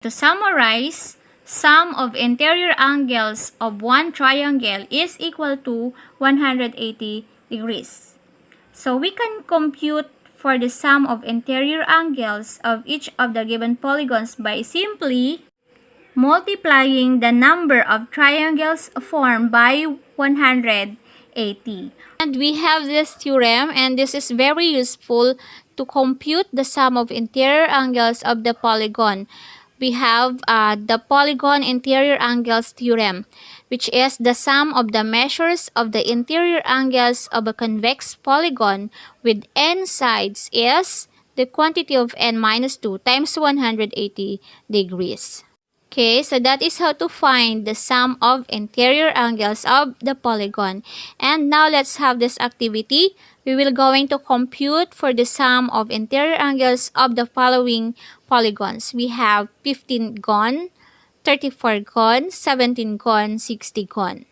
To summarize, sum of interior angles of one triangle is equal to 180 degrees. So we can compute for the sum of interior angles of each of the given polygons by simply multiplying the number of triangles formed by 180. And we have this theorem, and this is very useful to compute the sum of interior angles of the polygon. We have the polygon interior angles theorem, which is the sum of the measures of the interior angles of a convex polygon with n sides is the quantity of n minus 2 times 180 degrees. Okay, so that is how to find the sum of interior angles of the polygon. And now let's have this activity. We will going to compute for the sum of interior angles of the following polygons. We have 15 gon, 34 gon, 17 gon, 60 gon.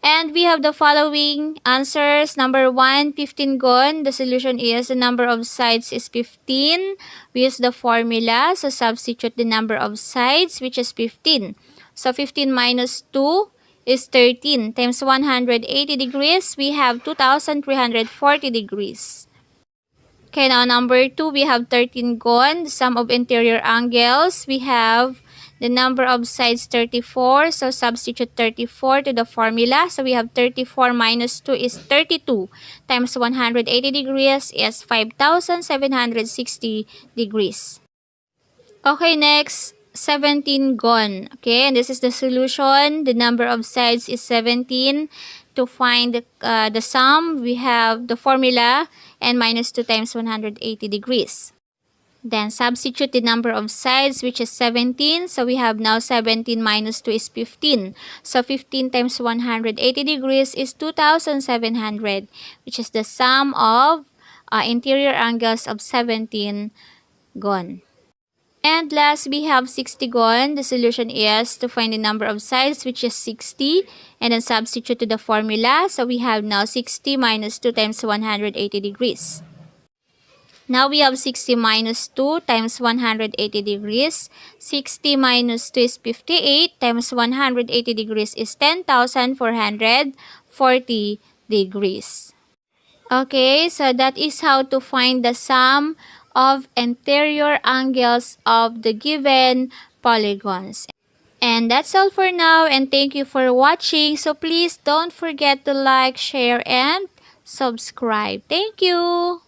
And we have the following answers. Number 1, 15 gon. The solution is the number of sides is 15. We use the formula. So substitute the number of sides, which is 15. So 15 minus 2 is 13. Times 180 degrees, we have 2,340 degrees. Okay, now number 2, we have 13 gon. The sum of interior angles, we have the number of sides 34, so substitute 34 to the formula. So we have 34 minus 2 is 32 times 180 degrees is 5,760 degrees. Okay, next, 17 gon. Okay, and this is the solution. The number of sides is 17. To find the sum, we have the formula n minus 2 times 180 degrees. Then substitute the number of sides, which is 17. So we have now 17 minus 2 is 15. So 15 times 180 degrees is 2,700, which is the sum of interior angles of 17 gon. And last, we have 60 gon. The solution is to find the number of sides, which is 60, and then substitute to the formula. So we have now 60 minus 2 times 180 degrees. Now we have 60 minus 2 times 180 degrees. 60 minus 2 is 58 times 180 degrees is 10,440 degrees. Okay, so that is how to find the sum of interior angles of the given polygons. And that's all for now, and thank you for watching. So please don't forget to like, share, and subscribe. Thank you!